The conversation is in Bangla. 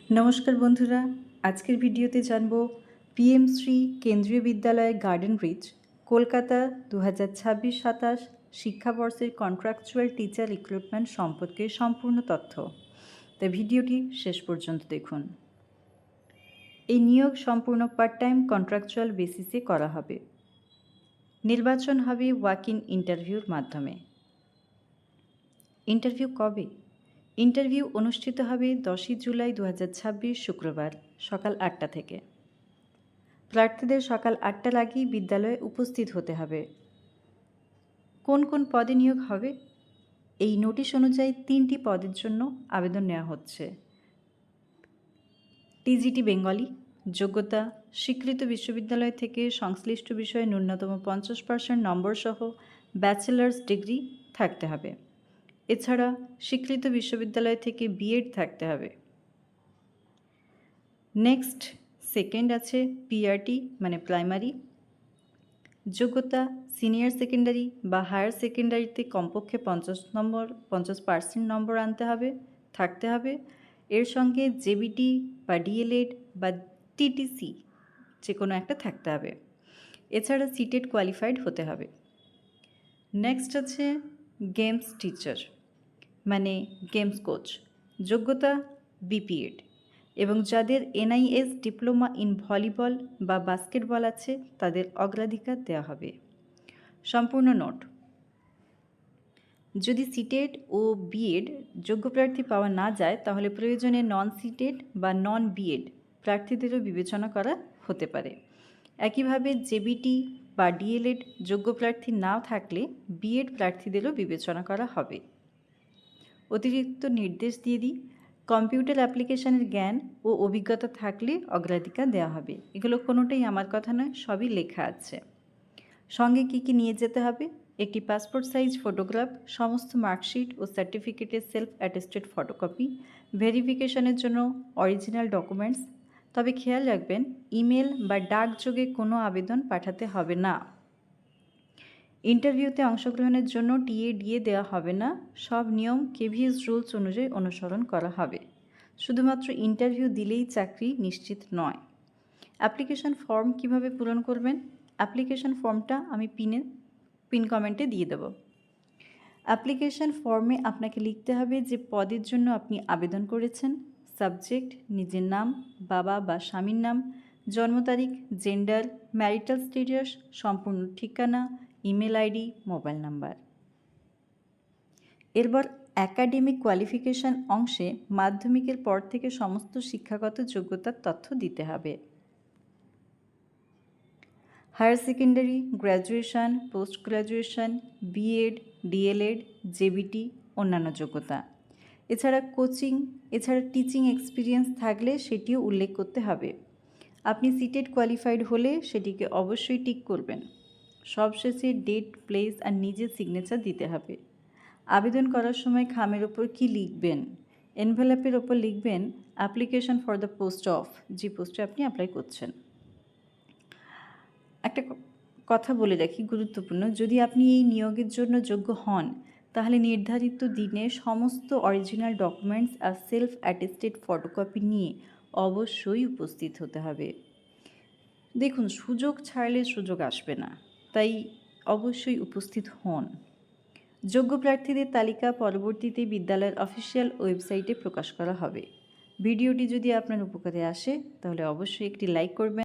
নমস্কার বন্ধুরা, আজকের ভিডিওতে জানব PM Shri Kendriya Vidyalaya garden bridge Kolkata 2026-27 শিক্ষাবর্ষের কন্ট্রাকচুয়াল টিচার রিক্রুটমেন্ট সম্পর্কে সম্পূর্ণ তথ্য। তাই ভিডিওটি শেষ পর্যন্ত দেখুন। এই নিয়োগ সম্পূর্ণ পার্ট টাইম কন্ট্রাকচুয়াল বেসিসে করা হবে। নির্বাচন হবে ওয়াক ইন ইন্টারভিউর মাধ্যমে। ইন্টারভিউ কবে? ইন্টারভিউ অনুষ্ঠিত হবে 10ই জুলাই 2026 শুক্রবার সকাল 8টা থেকে। প্রার্থীদের সকাল 8টার আগেই বিদ্যালয়ে উপস্থিত হতে হবে। কোন কোন পদে নিয়োগ হবে? এই নোটিশ অনুযায়ী 3টি পদের জন্য আবেদন নেওয়া হচ্ছে। টিজিটি বেঙ্গলি, যোগ্যতা স্বীকৃত বিশ্ববিদ্যালয় থেকে সংশ্লিষ্ট বিষয়ে ন্যূনতম 50% নম্বর সহ ব্যাচেলার্স ডিগ্রি থাকতে হবে। এছাড়া স্বীকৃত বিশ্ববিদ্যালয় থেকে বিএড থাকতে হবে। নেক্সট সেকেন্ড আছে পিআরটি মানে প্রাইমারি, যোগ্যতা সিনিয়র সেকেন্ডারি বা হায়ার সেকেন্ডারিতে কমপক্ষে 50% নম্বর আনতে হবে থাকতে হবে। এর সঙ্গে জেবিটি বা ডিএলএড বা টিটিসি যে কোনো একটা থাকতে হবে। এছাড়া সিটেড কোয়ালিফাইড হতে হবে। নেক্সট আছে গেমস টিচার মানে গেমস কোচ, যোগ্যতা বিপিএড এবং যাদের এনআইএস ডিপ্লোমা ইন ভলিবল বা বাস্কেটবল আছে তাদের অগ্রাধিকার দেওয়া হবে। সম্পূর্ণ নোট: যদি সিটেড ও বিএড যোগ্য প্রার্থী পাওয়া না যায় তাহলে প্রয়োজনে নন সিটেড বা নন বিএড প্রার্থীদেরও বিবেচনা করা হতে পারে। একইভাবে জেবিটি বা ডিএলএড যোগ্য প্রার্থী না থাকলে বিএড প্রার্থীদেরও বিবেচনা করা হবে। অতিরিক্ত নির্দেশ দিয়ে দিই, কম্পিউটার অ্যাপ্লিকেশনের জ্ঞান ও অভিজ্ঞতা থাকলে অগ্রাধিকার দেওয়া হবে। এগুলো কোনোটাই আমার কথা নয়, সবই লেখা আছে। সঙ্গে কী কী নিয়ে যেতে হবে? একটি পাসপোর্ট সাইজ ফটোগ্রাফ, সমস্ত মার্কশিট ও সার্টিফিকেটের সেলফ অ্যাটেস্টেড ফটোকপি, ভেরিফিকেশনের জন্য অরিজিনাল ডকুমেন্টস। তবে খেয়াল রাখবেন, ইমেল বা ডাকযোগে কোনো আবেদন পাঠাতে হবে না। ইন্টারভিউতে অংশগ্রহণের জন্য টিএডিএ দেওয়া হবে না। সব নিয়ম কেভিএস রুলস অনুযায়ী অনুসরণ করা হবে। শুধুমাত্র ইন্টারভিউ দিলেই চাকরি নিশ্চিত নয়। অ্যাপ্লিকেশন ফর্ম কিভাবে পূরণ করবেন? অ্যাপ্লিকেশন ফর্মটা আমি পিন কমেন্টে দিয়ে দেব। অ্যাপ্লিকেশন ফর্মে আপনাকে লিখতে হবে যে পদের জন্য আপনি আবেদন করেছেন, সাবজেক্ট নিজের নাম, বাবা বা স্বামীর নাম, জন্ম তারিখ, জেন্ডার, ম্যারিটাল স্ট্যাটাস, সম্পূর্ণ ঠিকানা, ইমেল আইডি, মোবাইল নাম্বার। এরপর অ্যাকাডেমিক কোয়ালিফিকেশান অংশে মাধ্যমিকের পর থেকে সমস্ত শিক্ষাগত যোগ্যতার তথ্য দিতে হবে। Higher secondary, graduation, post graduation, B Ed, D El Ed, JBT, অন্যান্য যোগ্যতা। এছাড়া টিচিং এক্সপিরিয়েন্স থাকলে সেটিও উল্লেখ করতে হবে। আপনি সিটেড কোয়ালিফাইড হলে সেটিকে অবশ্যই টিক করবেন। সবশেষে ডেট, প্লেস আর নিজের সিগনেচার দিতে হবে। আবেদন করার সময় খামের ওপর কী লিখবেন? এনভেলপের ওপর লিখবেন application for the post of, যে পোস্টে আপনি অ্যাপ্লাই করছেন। একটা কথা বলে রাখি, গুরুত্বপূর্ণ, যদি আপনি এই নিয়োগের জন্য যোগ্য হন তাহলে নির্ধারিত দিনে সমস্ত original documents are self attested photocopy নিয়ে অবশ্যই উপস্থিত হতে হবে। দেখুন, সুযোগ ছাড়লে সুযোগ আসবে না, তাই অবশ্যই উপস্থিত হন। যোগ্য প্রার্থীদের তালিকা পরবর্তীতে বিদ্যালয়ের অফিসিয়াল ওয়েবসাইটে প্রকাশ করা হবে। ভিডিওটি যদি আপনার উপকারে আসে তাহলে অবশ্যই একটি লাইক করবেন।